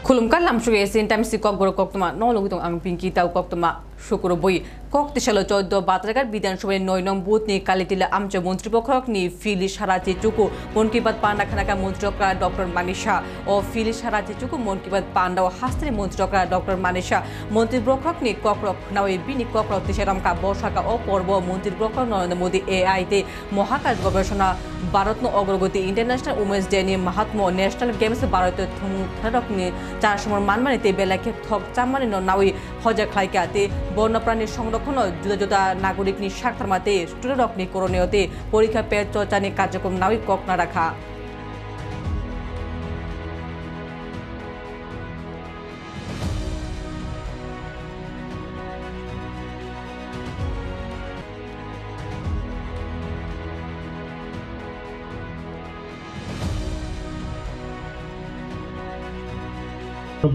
Khulumkan lam suge sin time si kok borok kok tuma no lugitong ang pinki tau kok tuma শুক্র বই cock তেশালো 14 বাতরাগার বিধানসভায় 9 নং booth নি কালিটিলা আমচ মন্ত্রীপক্ষ নি ফিলি সারাচি চুকু মন কি বাত পান্ডা খানাকা মন্ত্রকরা ডক্টর মানিশা ও ফিলি সারাচি চুকু মন কি বাত পান্ডা ও হাস্ত্রি মন্ত্রকরা ডক্টর মানিশা মন্ত্রীপক্ষ নি কক্রক নাওই বিনি কক্রক তেশারাম কা বর্ষাকা ও পর্ব মন্ত্রীপক্ষ নরেন্দ্র মোদী এআই তে মহাকাশ গবেষণা ভারতন অগ্রগতি ইন্টারন্যাশনাল উমেন্স ডে নি মাহাত্ম ন্যাশনাল গেমস ভারতীয় থুমুথারক নি চার সমর মানমানিতে বেলাকে থক চামানি নাওই হজা খাইকাতে বন্যপ্রাণীর সংরক্ষণ জুদা জুদা নাগরিক নি স্বার্থমাতে স্টুডেন্ট নি করণীয়তে পরীক্ষা পে চর্চা নি কার্যক্রম নাওই কক না রাখা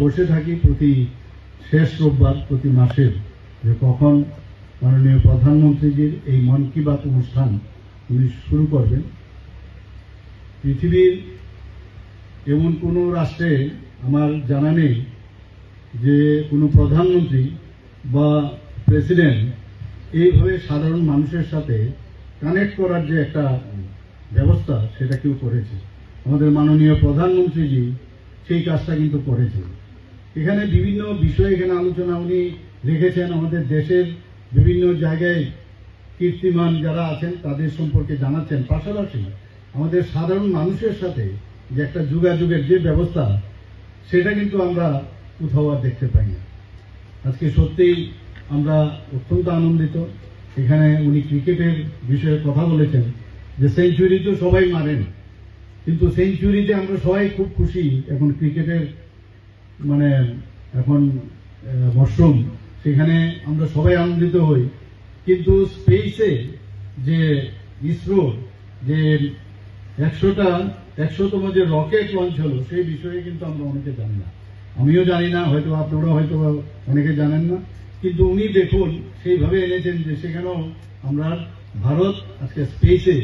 বসে থাকি প্রতি শেষ রোববার প্রতি মাসের যে কখন মাননীয় প্রধানমন্ত্রীজির এই মন কি বাত অনুষ্ঠান উনি শুরু করবেন। পৃথিবীর এমন কোনো রাষ্ট্রে আমার জানা নেই যে কোনো প্রধানমন্ত্রী বা প্রেসিডেন্ট এইভাবে সাধারণ মানুষের সাথে কানেক্ট করার যে একটা ব্যবস্থা সেটা কেউ করেছে। আমাদের মাননীয় প্রধানমন্ত্রীজি সেই কাজটা কিন্তু করেছেন। এখানে বিভিন্ন বিষয় এখানে আলোচনা উনি রেখেছেন। আমাদের দেশের বিভিন্ন জায়গায় কীর্তিমান যারা আছেন তাদের সম্পর্কে জানাচ্ছেন, পাশাপাশি আমাদের সাধারণ মানুষের সাথে যে একটা যোগাযোগের যে ব্যবস্থা সেটা কিন্তু আমরা কোথাও আর দেখতে পাই না। আজকে সত্যিই আমরা অত্যন্ত আনন্দিত। এখানে উনি ক্রিকেটের বিষয়ে কথা বলেছেন যে সেঞ্চুরি তো সবাই মারেন, কিন্তু সেঞ্চুরিতে আমরা সবাই খুব খুশি। এখন ক্রিকেটের এখন মরশুম, সেখানে আমরা সবাই আনন্দিত হই, কিন্তু স্পেসে যে ইসরো যে 100তম যে রকেট লঞ্চ হলো সেই বিষয়ে কিন্তু আমরা অনেকে জানি না। আমিও জানি না, হয়তো আপনারা হয়তো অনেকে জানেন না, কিন্তু উনি দেখুন সেইভাবে এনেছেন যে সেখানেও আমরা ভারত আজকে স্পেসে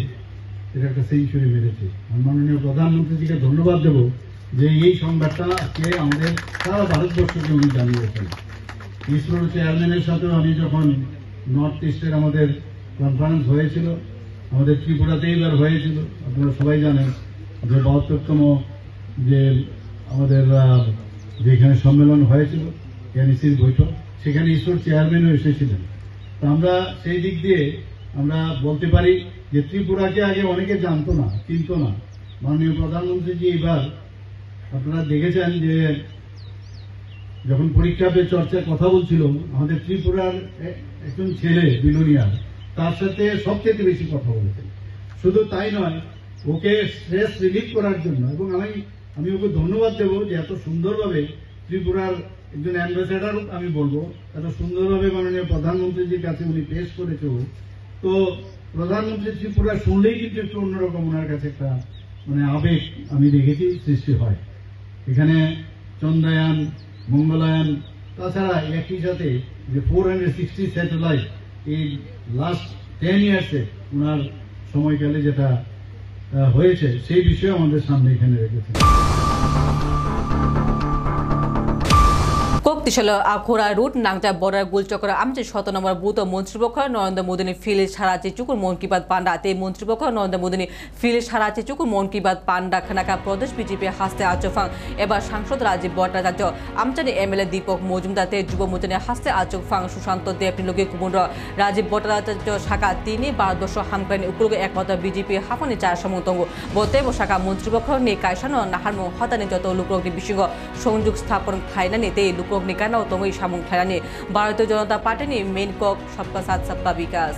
এটা একটা সেঞ্চুরি মেরেছে। মাননীয় প্রধানমন্ত্রীজিকে ধন্যবাদ দেব যে এই সংবাদটা আজকে আমাদের সারা ভারতবর্ষকে উনি জানিয়েছেন। ইসরোর চেয়ারম্যানের সাথেও আমি যখন নর্থ ইস্টের আমাদের কনফারেন্স হয়েছিল, আমাদের ত্রিপুরাতেই এবার হয়েছিল, আপনারা সবাই জানেন যে 72তম যে আমাদের যেখানে সম্মেলন হয়েছিল এনইসির বৈঠক, সেখানে ইসরোর চেয়ারম্যানও এসেছিলেন। তো আমরা সেই দিক দিয়ে আমরা বলতে পারি যে ত্রিপুরাকে আগে অনেকে জানতো না, চিনত না। মাননীয় প্রধানমন্ত্রীজি এবার আপনারা দেখেছেন যে যখন পরীক্ষা পে চর্চার কথা বলছিল, আমাদের ত্রিপুরার একজন ছেলে বিলোনিয়ার তার সাথে সবচেয়ে বেশি কথা বলেছেন। শুধু তাই নয়, ওকে স্ট্রেস রিলিফ করার জন্য, এবং আমি ওকে ধন্যবাদ দেব যে এত সুন্দরভাবে ত্রিপুরার একজন অ্যাম্বাসেডার আমি বলবো, এত সুন্দরভাবে মাননীয় প্রধানমন্ত্রীজির কাছে উনি পেশ করেছে। তো প্রধানমন্ত্রী ত্রিপুরা শুনলেই কিন্তু একটু অন্যরকম ওনার কাছে একটা আবেগ আমি দেখেছি সৃষ্টি হয়। এখানে চন্দ্রায়ন, মঙ্গলায়ন, তাছাড়া একই সাথে যে 460 স্যাটেলাইট এই লাস্ট 10 ইয়ার্সে ওনার সময়কালে যেটা হয়েছে সেই বিষয়ে আমাদের সামনে এখানে রেখেছে। তিশাল আখোরা রুট নাংচা বর্ডার গুলচক্র আমচে 17 নম্বর বুথ মন্ত্রীপক্ষ নরেন্দ্র মোদী ফিল সারাচি চুকুর মন কি বাত পান্ডা তে মন্ত্রীপক্ষ নরেন্দ্র মোদী ফিল সারাচি চুকুর মন কি বাত পান্ডা খানাকা প্রদেশ বিজেপি হাসতে আচফাং এবার সাংসদ রাজীব ভট্টাচার্য আমচানি এমএলএ দীপক মজুমদার তে যুব মোচনে হাসতে আচফাং সুশান্ত দেব নিলোকে কুমুন্দ্র রাজীব ভট্টাচার্য শাখা তিনি ভারতবর্ষ হামকানি উপলক্ষে একমাত্র বিজেপি হাফানি চার সমতঙ্গ বতে শাখা মন্ত্রীপক্ষ নে কায়সানো নাহারমু হতানি যত লোকরগ্নি বিশৃঙ্গ সংযোগ স্থাপন খাইনানি তে লোকরগ্নি কানাও তঙ্গই সামুং খাইনানি ভারতীয় জনতা পার্টিনি মেন কক সবকা সাথ সবকা বিকাশ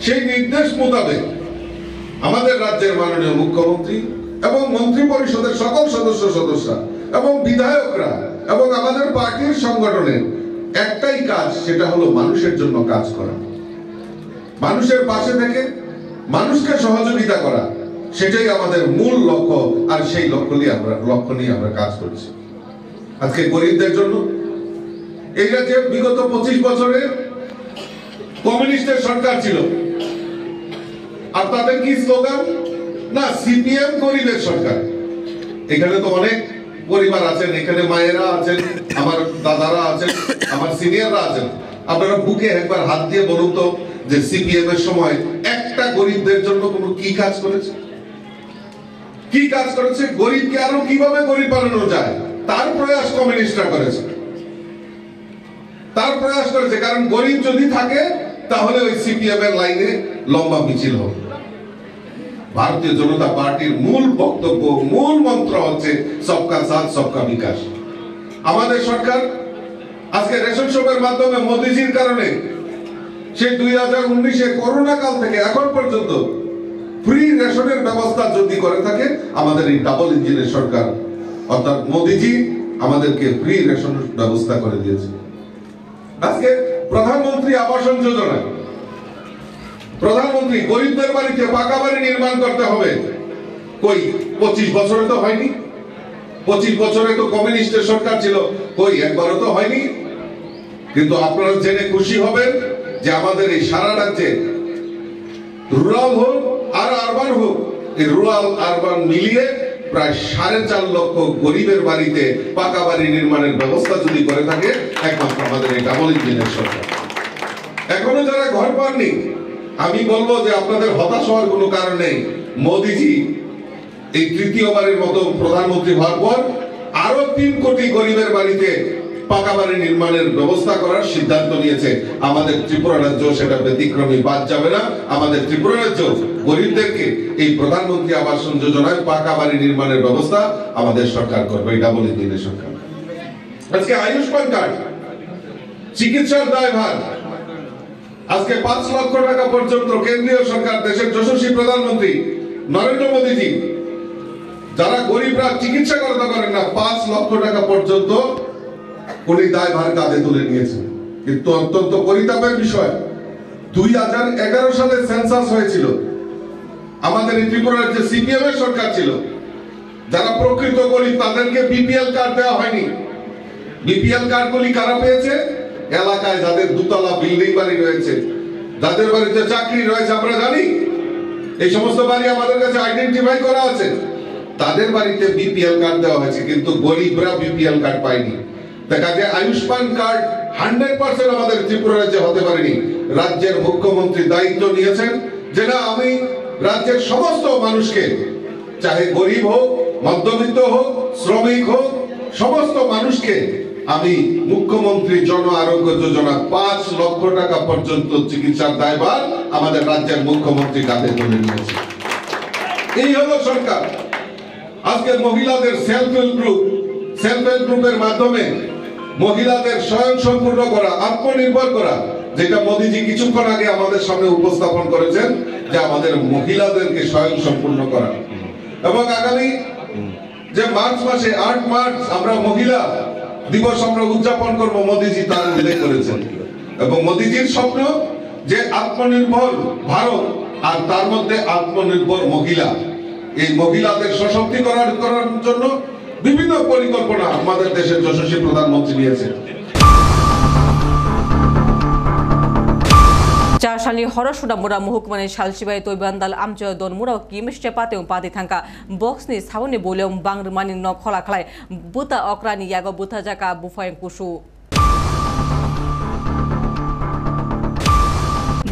সেই নির্দেশ মোতাবেক আমাদের রাজ্যের মাননীয় মুখ্যমন্ত্রী এবং মন্ত্রী পরিষদের সকল সদস্যরা এবং বিধায়করা এবং আমাদের পার্টির সংগঠনের একটাই কাজ, সেটা হলো মানুষের জন্য কাজ করা। মানুষের পাশে থেকে মানুষকে সহযোগিতা করা, সেটাই আমাদের মূল লক্ষ্য। আর সেই লক্ষ্য নিয়ে আমরা কাজ করছি। আজকে গরিবদের জন্য এই রাজ্যে বিগত 25 বছরে কমিউনিস্টের সরকার ছিল, আর তাদের কি স্লোগান? না, সিপিএম গরিবের সরকার। এখানে তো অনেক পরিবার আছেন, এখানে মায়েরা আছেন, আমার দাদারা আছেন, আমার সিনিয়ররা আছেন। আপনারা বুকে একবার হাত দিয়ে বলুন তো যে সিপিএম এর সময় একটা গরিবদের জন্য কোনো কি কাজ করেছে? কি কাজ করেছে? গরিবকে আরো কিভাবে গরিব বানানো যায় তার প্রয়াস কমিউনিস্টরা করেছে। কারণ গরিব যদি থাকে তাহলে ওই সিপিএম এর লাইনে লম্বা মিছিল হবে। ভারতীয় জনতা পার্টির মূল বক্তব্য, মূল মন্ত্র হচ্ছে সবকা সাথ সবকা বিকাশ। আমাদের সরকার আজকে রেশন শপের মাধ্যমে মোদিজির কারণে সেই 2019-এ করোনা কাল থেকে এখন পর্যন্ত ফ্রি রেশনের ব্যবস্থা যদি করে থাকে আমাদের এই ডাবল ইঞ্জিনের সরকার, অর্থাৎ মোদিজি আমাদেরকে ফ্রি রেশন ব্যবস্থা করে দিয়েছে। আজকে প্রধানমন্ত্রী আবাস যোজনা, প্রধানমন্ত্রী গরিবদের বাড়িতে পাকা বাড়ি নির্মাণ করতে হবে, কই 25 বছরে তো হয়নি। 25 বছরে তো কমিউনিস্টের সরকার ছিল, কই একবারও তো হয়নি। কিন্তু আপনারা জেনে খুশি হবেন যে আমাদের এই সারা রাজ্যে রুরাল হোক আর আরবান হোক, এই রুরাল আরবান মিলিয়ে প্রায় 4.5 লক্ষ গরিবের বাড়িতে পাকা বাড়ি নির্মাণের ব্যবস্থা যদি করে থাকে একমাত্র আমাদের এই ডাবল ইঞ্জিনের সরকার। এখনো যারা ঘর পাননি, আমি বলবো যে আপনাদের হতাশ হওয়ার কোনো কারণ নেই। মোদিজি এই তৃতীয়বারের মতো প্রধানমন্ত্রী হওয়ার পর আরো 3 কোটি গরিবের বাড়িতে পাকা বাড়ি নির্মাণের ব্যবস্থা করার সিদ্ধান্ত নিয়েছে। আমাদের ত্রিপুরা রাজ্য সেটা ব্যতিক্রমী, বাদ যাবে না। আমাদের ত্রিপুরা রাজ্য গরিবদেরকে এই প্রধানমন্ত্রী আবাস যোজনায় পাকা বাড়ি নির্মাণের ব্যবস্থা আমাদের সরকার করবে, এই ডাবল ইঞ্জিনের সরকার। আজকে আয়ুষ্মান কার্ড, চিকিৎসার দায়ভার আজকে 5 লক্ষ টাকা পর্যন্ত কেন্দ্রীয় সরকার, দেশের যশস্বী প্রধানমন্ত্রী নরেন্দ্র মোদীজি, যারা গরিবরা চিকিৎসা করাতে পারেন না, 5 লক্ষ টাকা পর্যন্ত উনি দায়ভার কাঁধে তুলে নিয়েছেন। কিন্তু অত্যন্ত পরিতাপের বিষয়, 2011 সালে সেন্সাস হয়েছিল, আমাদের এই ত্রিপুরা রাজ্যে সিপিএম এর সরকার ছিল। যারা প্রকৃত গরিব তাদেরকে বিপিএল কার্ড দেওয়া হয়নি। বিপিএল কার্ডগুলি কারা পেয়েছে? এলাকায় যাদের দুতলা বিল্ডিং বাড়ি রয়েছে, যাদের বাড়িতে চাকরি রয়েছে, আমরা জানি এই সমস্ত বাড়ি আমাদের কাছে আইডেন্টিফাই করা আছে, তাদের বাড়িতে বিপিএল কার্ড দেওয়া হয়েছে, কিন্তু গরিবরা বিপিএল কার্ড পায়নি। দেখা যায় আয়ুষ্মান কার্ড 100% আমাদের ত্রিপুরা রাজ্যে হতে পারেনি। রাজ্যের মুখ্যমন্ত্রী দায়িত্ব নিয়েছেন যে না, আমি রাজ্যের সমস্ত মানুষকে, চাহে গরিব হোক, মধ্যবিত্ত হোক, শ্রমিক হোক, সমস্ত মানুষকে আমি মুখ্যমন্ত্রী জন আরোগ্য যোজনা 5 লক্ষ টাকা পর্যন্ত চিকিৎসার দায়ভার আমাদের রাজ্যের মুখ্যমন্ত্রী কাঁধে তুলে নিয়েছে। এই হলো সরকার। আজকে মহিলাদের সেলফ হেল্প গ্রুপের মাধ্যমে মহিলাদের স্বয়ংসম্পূর্ণ করা, আত্মনির্ভর করা, যেটা মোদিজি কিছুক্ষণ আগে আমাদের সামনে উপস্থাপন করেছেন যে আমাদের মহিলাদেরকে স্বয়ংসম্পূর্ণ করা। এবং আগামী যে মার্চ মাসে 8 মার্চ আমরা মহিলা দিবস আমরা উদযাপন করব, মোদিজি তার উল্লেখ করেছেন। এবং মোদিজির স্বপ্ন যে আত্মনির্ভর ভারত, আর তার মধ্যে আত্মনির্ভর মহিলা। এই মহিলাদের সশক্তিকরণ করার জন্য বিভিন্ন পরিকল্পনা আমাদের দেশের যশস্বী প্রধানমন্ত্রী নিয়েছেন। চারশালি হরসুডা মুরা মুহুকুমানি সালসিবাই তৈবান্দাল আমজয় দন মুরাও কিমিশে পাতে পাতে থাকা বক্সনি সাউনি বলেও বাংরমানি ন খলা খলায় বুতা অক্রানি ইয়াগো বুথা জাকা বুফায়ং কুসু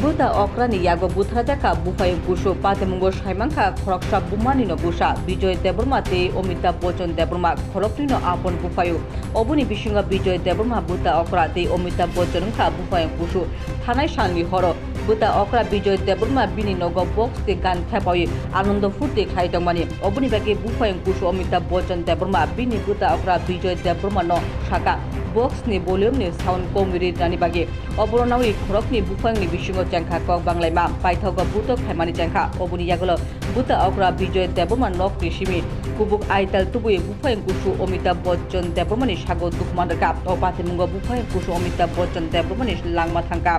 buta okrani yago buthra jaka bufai busho patemungo saimangkha khoroksa bumani no busa Bijoy Deborma te Amitabh Bachchan Deborma khorokni no apon bufayo oboni bisinga Bijoy Deborma buta okra te Amitabh Bachchan kha bufai busho thanai sanli horo buta okra Bijoy Deborma bini nogo box te gan khapai anondo furte khaitongmani oboni bage bufai busho Amitabh Bachchan Deborma bini buta okra Bijoy Deborma no shaka box ni volume ni sound komiri rani bage oboronawi khorokni bufang ni bisingo jangkha kok banglai ma paithogo buto khaimani jangkha oboni yagolo বুতা অগ্রা বিজয় দেবমান নক ঋষিমি কুবুক আইতাল তুবুয়ে বুফায় কুসু অমিতাভ বচ্চন দেবমানি সাগর দুকমান্ডাকা অপাতিমুঙ্গ বুফায় কুসু অমিতাভ বচ্চন দেবমানি লাংমা থাঙ্কা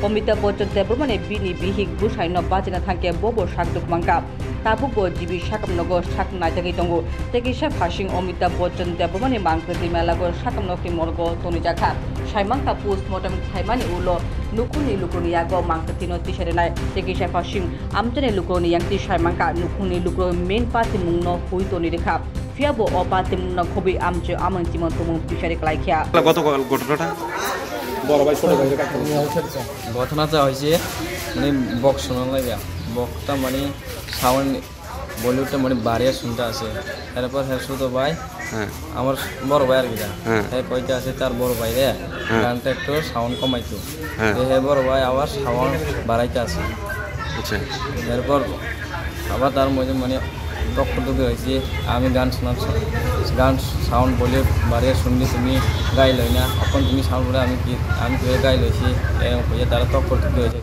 অমিতাভ বচ্চন দেবমানি বিনি বিহিক বুসাই ন বাজিনা থাঙ্কে ববো সাগদুক মাঙ্কা তাবুকো জিবি সাকামনগো সাক নাইজাগি দঙ্গো তেকিসা ফাসিং অমিতাভ বচ্চন দেবমানি মাংকৃতি মেলাগো সাকামনকি মর্গ তনিজাখা সাইমাংকা পোস্টমর্টম খাইমানি উলো নুকুনি লুকুনি yago mangkati no tisare nai tekisha fashing amtene lukoni yang ti saimangka nukuni lukro main party mungno hui to ni rekha fiabo opate mungno khobi amche amang timon tumung tisare klaikha গতকাল ঘটনাটা বড় ভাই ছোট ভাই ঘটনাটা হয়েছে মানে box শোনা লাগে বক্সটা মানে সাউন্ড বলিউডটা মানে বাড়িয়ে শুনতে আছে তারপর হ্যাঁ শুধু ভাই আমার বড় ভাই আর কি হ্যাঁ কইতে আছে তার বড় ভাই রে গানটা একটু সাউন্ড কমাইতো হ্যাঁ বড় ভাই আবার সাউন্ড বাড়াইতে আছে আচ্ছা এরপর আবার তার মধ্যে মানে টক্করটুকি হয়েছে আমি গান শোনাচ্ছি গান সাউন্ড বলে বাড়িয়ে শুনলি তুমি গাই লই না এখন তুমি সাউন্ড বলে আমি কি গাই লইছি এরকম হয়ে তারা টক্করটুকি হয়েছে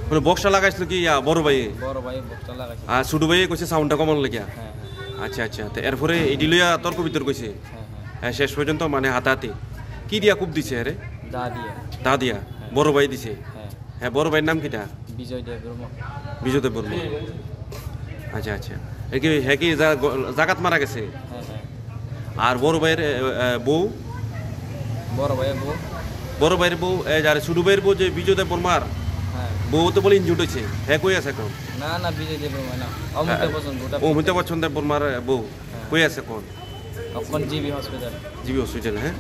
মানে বক্সটা লাগাইছিল কি বড় ভাই বক্সটা লাগাইছে আর ছোট ভাই কইছে সাউন্ডটা কমান লাগিয়া হ্যাঁ আচ্ছা আচ্ছা তো এরপরে এডি লইয়া তর্ক বিতর্ক কইছে হ্যাঁ শেষ পর্যন্ত মানে হাতাহাতি কি দিয়া কুপ দিছে রে দা দিয়া বড় ভাই দিছে হ্যাঁ বড় ভাইয়ের নাম কিটা বিজয় দেব বর্মা আচ্ছা আচ্ছা হ্যাঁ কি জাগাত মারা গেছে আর বড় ভাইয়ের বউ বড় ভাইয়ের বউ যার ছোট ভাইয়ের বউ যে বিজয় দেব বর্মার বউ তো বলে ইনজুর্ড হয়েছে হ্যাঁ কই আছে এখন না বিজয় দেব বর্মা না অমিতাভ বচ্চন দেব বর্মার বউ কই আছে এখন জিবি হসপিটাল হ্যাঁ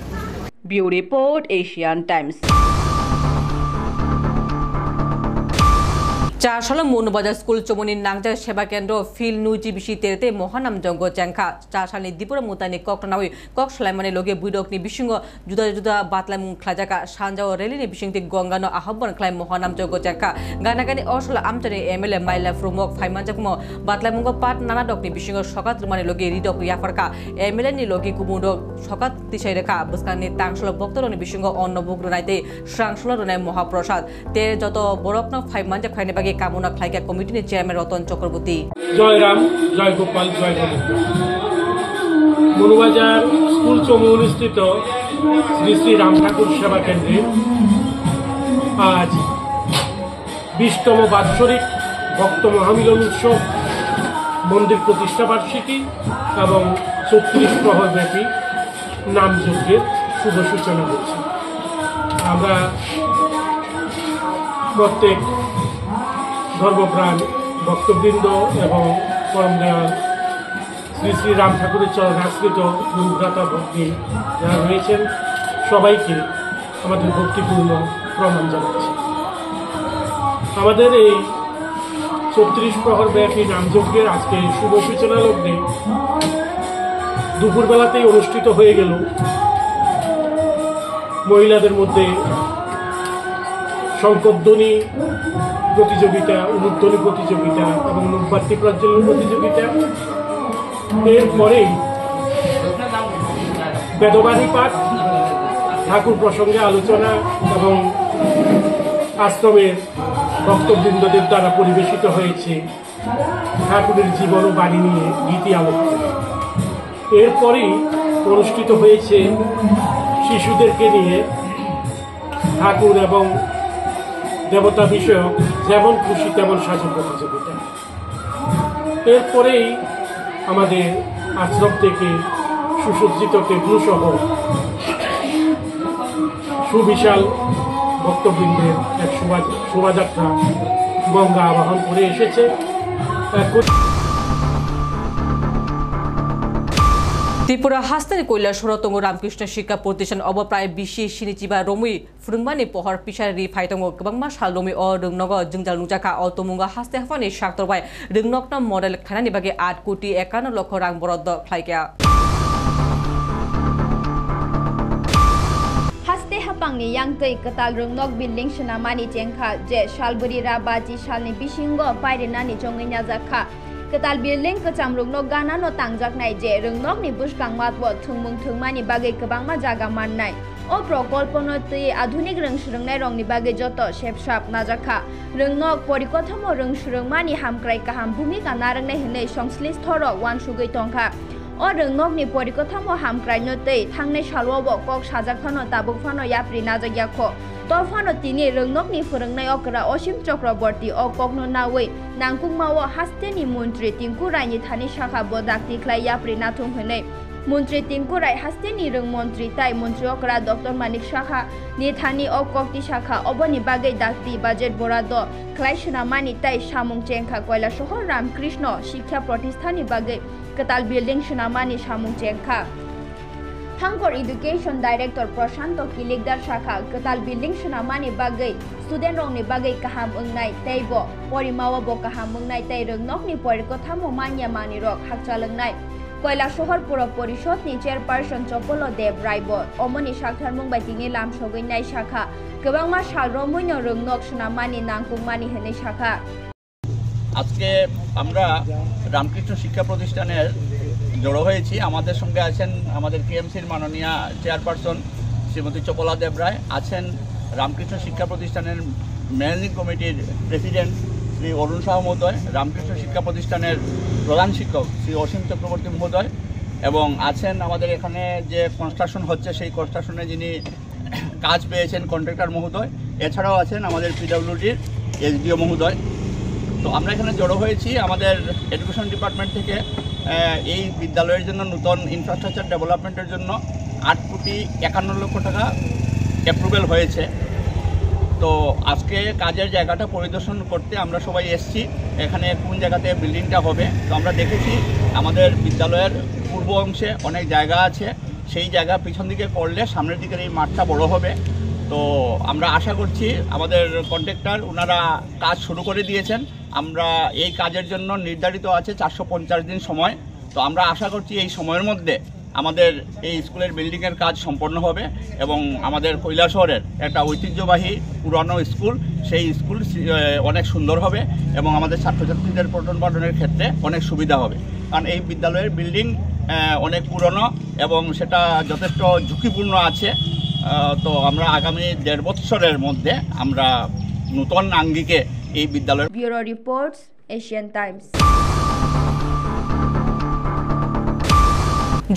Bureau Report Asian Times চারশাল মৌনবাজার স্কুল চমনির নাংজা সেবা কেন্দ্র ফিল নুজি বিশি তেরেতে মহানাম জঙ্গ চ্যাংখা চারশালনি দ্বীপুর মুতানি ককটনাওই কক সলাইমানি লগে বুইডকনি বিসিংহ জুদা জুদা বাতলাই মুং খ্লাজাকা সানজাও রেলিনি বিসিংতি গঙ্গানো আহ্বান খ্লাই মহানাম জঙ্গ চ্যাংখা গানাগানি অসলা আমচানি এমএলএ মাইলা ফ্রুমক ফাইমানজাকম বাতলাই মুঙ্গ পাট নানা ডকনি বিসিংহ সকাত রুমানি লগে রিডক ইয়াফারকা এমএলএ নি লগে কুমুড সকাত তিসাই রেখা বসকানি তাংশল বক্তরনি বিসিংহ অন্নভোগ রনাইতে সাংশল রনাই মহাপ্রসাদ তে যত বরকন ফাইমানজা খাইনে বাগে কামনা খাইকা কমিটির চেয়ারম্যান রতন চক্রবর্তী জয় রাম জয় গোপাল জয় গোবিন্দ মনুবাজার স্কুল চৌমুহনীস্থিত শ্রী শ্রী রাম ঠাকুর সেবা কেন্দ্রে আজ 20তম বাৎসরিক ভক্ত মহামিলন উৎসব মন্দির প্রতিষ্ঠা বার্ষিকী এবং 36 প্রহর ব্যাপী নামযজ্ঞের শুভ সূচনা হচ্ছে। আমরা প্রত্যেক ধর্মপ্রাণ ভক্তবৃন্দ এবং পরমদয়াল শ্রী শ্রী রাম ঠাকুরের চরণাশ্রিত গুরুভ্রাতা ভক্তি যারা রয়েছেন সবাইকে আমাদের ভক্তিপূর্ণ প্রণাম জানাচ্ছি। আমাদের এই 36 প্রহর ব্যাপী নামযজ্ঞের আজকে শুভ সূচনা লগ্নে দুপুরবেলাতেই অনুষ্ঠিত হয়ে গেল মহিলাদের মধ্যে শঙ্করধ্বনি প্রতিযোগিতা, উলুধ্বনি প্রতিযোগিতা এবং মোমবাতি প্রজ্বলন প্রতিযোগিতা। এরপরেই বেদবাণী পাঠ, ঠাকুর প্রসঙ্গে আলোচনা এবং আশ্রমের ভক্তবৃন্দদের দ্বারা পরিবেশিত হয়েছে ঠাকুরের জীবন ও বাণী নিয়ে গীতি আলোচনা। এরপরেই অনুষ্ঠিত হয়েছে শিশুদেরকে নিয়ে ঠাকুর এবং দেবতা বিষয়ক যেমন খুশি তেমন সাজু প্রতিযোগিতা। এরপরেই আমাদের আশ্রম থেকে সুসজ্জিত টেবলু সহ সুবিশাল ভক্তবৃন্দের এক শোভাযাত্রা গঙ্গা আবাহন করে এসেছে। ত্রিপুরা হাস্তানি কৈলাস সরতঙ্গ রামকৃষ্ণ শিক্ষা প্রতিষ্ঠান অবপ্রায় বিশি সিনিচিবা রমুই ফুরুংমানি পহর পিসারি ফাইতঙ্গ গোबांमा साल रमि अ रंगनग जोंजाल नुजाखा अतमुंगा हास्ते हाफानि साक्तरबाय रंगनकना मडेल खानानि बागे 8 कोटी 51 लक्ष रां बराद्द खालायगा हास्ते हापांनि यांगतै कताल रंगनक बिल्डिं सनामानि जेंखा जे सालबुरि राबाजी सालनि बिसिंगो पायरेनानि जंगैना जाखा कताल बिल्डिं कचाम रंगनक गानानो तांजाकनाय जे रंगनकनि बुसकांमातबो थुंमुं थुंमानि बागै गोबांमा जागा माननाय ও প্রকল্প নতে আধুনিক রংসুরংনাই রংনি বাগে যত সেপসাপ নাজাখা রংনক পরিকথম রংসুরংমানি হামক্রাই কাহাম ভূমিকা নারংনাই হनै সংশ্লিষ্ট থরক ওয়ান সুগৈ তংখা ও রংনকনি পরিকথম হামক্রাই নতে থাংনাই সালওয়াবো কক সাজাখানো তাবুকফানো याप्रि नाजाग्याख तफानो तिनि रंनकनि फोरोंनाय अकरा असीम चक्रवर्ती अ कग्नो नावै नांकुंमाव हास्तेनि मन्त्री टिंकु रायनि थानि शाखा बदाक्ति ख्लाय याप्रि नाथुं हनै मन्त्री टिंकु राय हास्तेनि रंग मन्त्री ताइ मन्त्री अकरा डॉक्टर मानिक शाखा नि थानि अ कक्ति शाखा अबनि बागै दाक्ति बाजेट बराद ख्लाय सनामानि ताइ सामुं चेंखा कयला शहर रामकृष्ण शिक्षा प्रतिष्ठाननि बागै कताल बिल्डिं सनामानि सामुं चेंखा थांगोर एडुकेशन डायरेक्टर प्रशांत किलिकदार शाखा कताल बिल्डिंग सनामानि बागै स्टूडेंट रंनि बागै काहाम ओंनाय तैबो परिमावबो काहाम ओंनाय तै रंनकनि परिकथामो मानिया मानि रक हाकचालोंनाय कयला शहर पुर परिषदनि चेयरपारसन चपलो देव रायबो अमनि साक्षार मुंबाइतिनि लाम सगैनाय शाखा गोबांमा सालरमैनो रंनक सनामानि नांकुंमानि हनै शाखा আজকে আমরা রামকৃষ্ণ শিক্ষা প্রতিষ্ঠানের জড়ো হয়েছি। আমাদের সঙ্গে আছেন আমাদের কেএমসির মাননীয় চেয়ারপারসন শ্রীমতী চপলা দেব রায়, আছেন রামকৃষ্ণ শিক্ষা প্রতিষ্ঠানের ম্যানেজিং কমিটির প্রেসিডেন্ট শ্রী অরুণ সাহা মহোদয়, রামকৃষ্ণ শিক্ষা প্রতিষ্ঠানের প্রধান শিক্ষক শ্রী অসীম চক্রবর্তী মহোদয় এবং আছেন আমাদের এখানে যে কনস্ট্রাকশন হচ্ছে সেই কনস্ট্রাকশনে যিনি কাজ পেয়েছেন কন্ট্রাক্টর মহোদয়, এছাড়াও আছেন আমাদের পিডব্লিউডির এসডিও মহোদয়। তো আমরা এখানে জড়ো হয়েছি আমাদের এডুকেশন ডিপার্টমেন্ট থেকে এই বিদ্যালয়ের জন্য নতুন ইনফ্রাস্ট্রাকচার ডেভেলপমেন্টের জন্য 8,51,00,000 টাকা অ্যাপ্রুভেল হয়েছে। তো আজকে কাজের জায়গাটা পরিদর্শন করতে আমরা সবাই এসেছি। এখানে কোন জায়গাতে বিল্ডিংটা হবে তো আমরা দেখেছি আমাদের বিদ্যালয়ের পূর্ব অংশে অনেক জায়গা আছে, সেই জায়গা পিছন দিকে করলে সামনের দিকের এই মাঠটা বড় হবে। তো আমরা আশা করছি আমাদের কন্ট্রাক্টর ওনারা কাজ শুরু করে দিয়েছেন। আমরা এই কাজের জন্য নির্ধারিত আছে 450 দিন সময়। তো আমরা আশা করছি এই সময়ের মধ্যে আমাদের এই স্কুলের বিল্ডিংয়ের কাজ সম্পন্ন হবে এবং আমাদের কৈলাসহরের একটা ঐতিহ্যবাহী পুরানো স্কুল, সেই স্কুল অনেক সুন্দর হবে এবং আমাদের ছাত্রছাত্রীদের পঠন পাঠনের ক্ষেত্রে অনেক সুবিধা হবে। কারণ এই বিদ্যালয়ের বিল্ডিং অনেক পুরনো এবং সেটা যথেষ্ট ঝুঁকিপূর্ণ আছে। তো আমরা আগামী 1.5 বছরের মধ্যে আমরা নতুন আঙ্গিকে এই বিদ্যালয়ের ব্যুরো রিপোর্টস এশিয়ান টাইমস।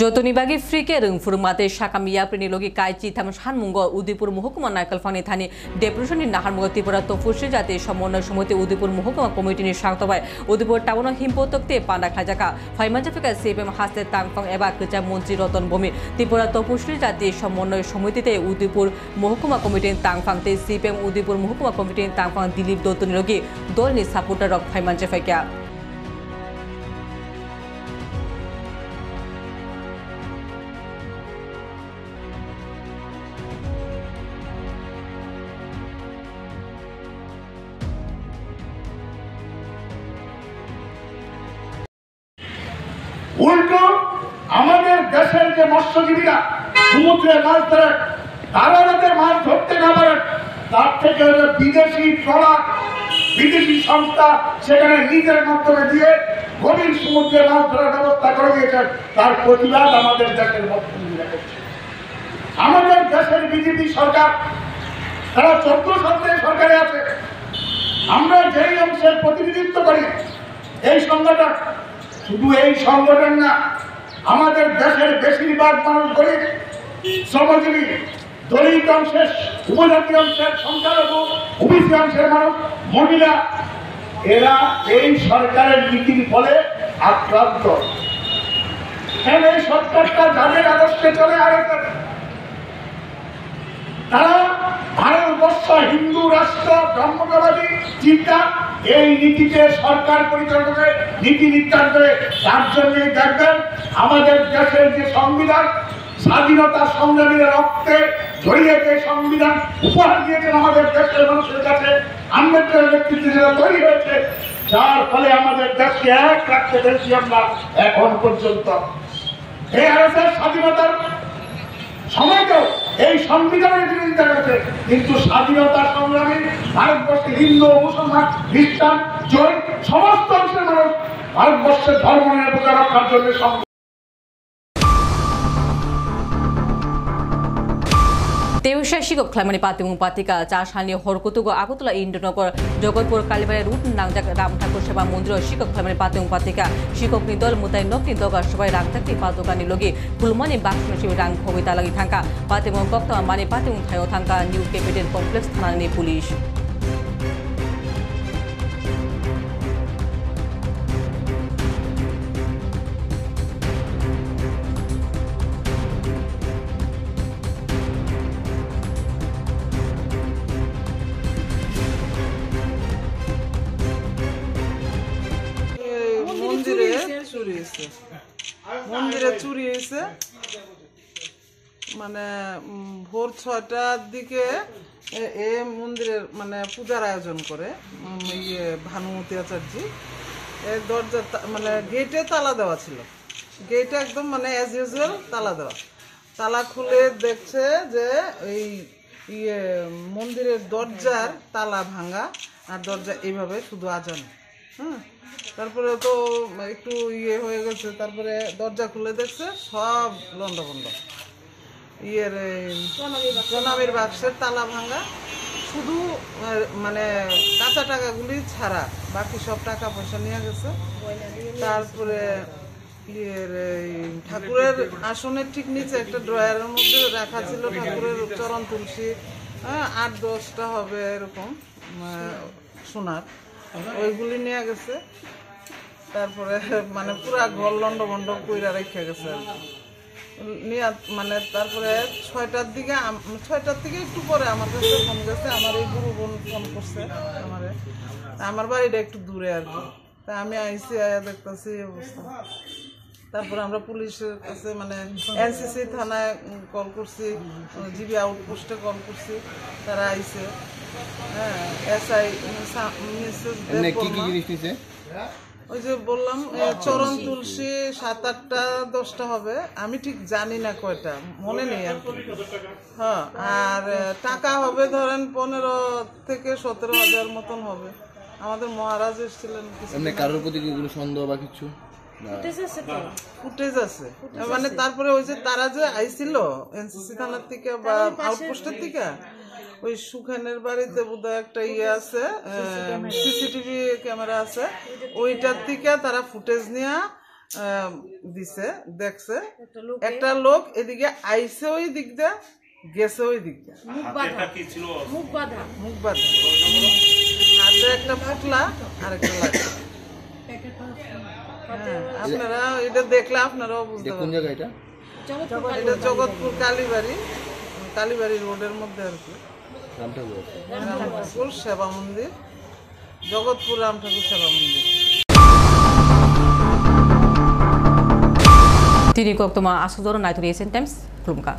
जतनिबागी फ्रीके रंगफुरमाते शाकामिया प्रेनिलोगी काइची थाम सानमुंग उदयपुर महकुमा नायकलफानि थानि डेपुटेशननि नाहारमुग त्रिपुरा तफसिल जाति समन्वय समिति उदयपुर महकुमा कमिटिनि साक्तबाय उदयपुर टाउन हिमपतकते पांडा खाजाका फाइमानजाफिका सीएम हास्ते तांगफां एबा कचा मन्त्री रतन भूमि त्रिपुरा तफसिल जाति समन्वय समितिते उदयपुर महकुमा कमिटिनि तांगफांते सीएम उदयपुर महकुमा कमिटिनि तांगफां दिलीप दत्तनिलोगी दलनि सापोर्टार रक फाइमानजाफिका উল্টো আমাদের দেশের যে মৎস্যজীবীরা সমুদ্রে মাছ ধরে তারা যাতে মাছ ধরতে না পারে তার থেকে বিদেশি ট্রলার বিদেশি সংস্থা সেখানে নিজের মাধ্যমে দিয়ে গভীর সমুদ্রে মাছ ধরার ব্যবস্থা করে দিয়েছেন। তার প্রতিবাদ আমাদের দেশের মৎস্যজীবীরা করছে। আমাদের দেশের বিজেপি সরকার তারা 14 সাল থেকে সরকারে আছে। আমরা যেই অংশের প্রতিনিধিত্ব করি এই সংগঠন, শুধু এই সংগঠন না, আমাদের দেশের বেশিরভাগ মানুষ গরিব, শ্রমজীবী, দলিত অংশের, উপজাতি অংশের, সংখ্যালঘু, ওবিসি অংশের মানুষ, মহিলা, এরা এই সরকারের নীতির ফলে আক্রান্ত। এই সরকারটা যাদের আদর্শে চলে আসে তারা ভারতবর্ষ হিন্দু রাষ্ট্র ব্রহ্মবাদী চিন্তা এই নীতিতে সরকার পরিচালনা করে, নীতি নির্ধারণ করে। তার জন্যই দেখবেন আমাদের দেশের যে সংবিধান, স্বাধীনতা সংগ্রামীরা রক্তে ঝরিয়ে যে সংবিধান উপহার দিয়েছেন আমাদের দেশের মানুষের কাছে, আম্বেদকরের নেতৃত্বে যেটা তৈরি হয়েছে, যার ফলে আমাদের দেশকে এক রাখতে পেরেছি আমরা এখন পর্যন্ত। এই আরএসএস স্বাধীনতার সময়কেও এই সংবিধানের বিরোধিতা করেছে, কিন্তু স্বাধীনতা সংগ্রামী ভারতবর্ষের হিন্দু, মুসলমান, খ্রিস্টান, জৈন সমস্ত অংশের মানুষ ভারতবর্ষের ধর্ম নিরাপত্তা রক্ষার জন্য তেউশা শিকক খ্লাইমানি পাতিমু পাতিকা চাশানি হরকুতুগো আগতলা ইন্দ্রনগর জগৎপুর কালীবাড়ি রুট নাংজাক রাম ঠাকুর সেবা মন্দির শিকক খ্লাইমানি পাতিমু পাতিকা শিককনি দল মুতাই নকনি দগা সবাই রাংথাকনি পাতকানি লগে ফুলমানি বাক্সনসিবি রাং খবিতা লাগি থাকা পাতিমু কক্তমা মানি পাতিমু থাयो থাকা নিউ ক্যাপিটাল কমপ্লেক্স থানানি পুলিশ মন্দিরে চুরি হয়েছে মানে ভোর 6টার দিকে এ মন্দিরের মানে পূজার আয়োজন করে ভানুমতি আচার্য এর দরজা মানে গেটে তালা দেওয়া ছিল গেটে একদম মানে অ্যাজ ইউজুয়াল তালা দেওয়া তালা খুলে দেখছে যে এই মন্দিরের দরজার তালা ভাঙা আর দরজা এইভাবে শুধু আজানো তারপরে তো একটু হয়ে গেছে তারপরে দরজা খুলে দেখছে সব লন্ডভন্ড প্রণামীর বাক্সের তালা ভাঙা শুধু মানে কাঁচা টাকাগুলি ছাড়া বাকি সব টাকা পয়সা নিয়ে গেছে তারপরে ঠাকুরের আসনের ঠিক নিচে একটা ড্রয়ারের মধ্যে রাখা ছিল ঠাকুরের চরণ তুলসী 8-10টা হবে এরকম সোনার ওইগুলি নিয়ে গেছে তারপরে মানে পুরা ঘর লন্ডভন্ড কইরা রেখে গেছে নিয়ে মানে তারপরে 6টার দিকে একটু পরে আমার কাছে ফোন গেছে আমার এই গুরু বোন ফোন করছে আমার বাড়িটা একটু দূরে আর কি তা আমি আইসি আয়া দেখতেছি এই অবস্থা তারপরে আমরা পুলিশের কাছে মানে এনসিসি থানায় কল করছি জিবি আউটপোস্টে কল করছি তারা আইসে এসআই ওই যে বললাম চরণ তুলসী 7-8টা 10টা হবে আমি ঠিক জানি না কয়টা মনে নেই আর কি হ্যাঁ আর টাকা হবে ধরেন 15 থেকে 17,000 মতন হবে আমাদের মহারাজ এসেছিলেন কারোর প্রতি কি কোনো সন্দেহ বা কিছু ফুটেজ আছে মানে তারপরে ওই যে তারা যে আইছিল এনসিসি থানার থেকে বা আউটপোস্টের থেকে ওই সুখানের বাড়িতে বোধহয় একটা আছে সিসিটিভি ক্যামেরা আছে ওইটার থেকে তারা ফুটেজ নিয়ে দিছে দেখছে একটা লোক এদিকে আইছে ওই দিক দিয়ে গেছে ওই দিক দিয়ে মুখ বাঁধা হাতে একটা পুতলা আর একটা লাগে আপনারা এটা দেখলে আপনারাও বুঝতে পারবেন এটা জগৎপুর কালীবাড়ি রোডের মধ্যে আর কি রাম ঠাকুর সেবা মন্দির জগৎপুর রাম ঠাকুর সেবা মন্দির তিনি কক্তমা আসুদর নাইতুরি এসএন টাইমস খুলুমকা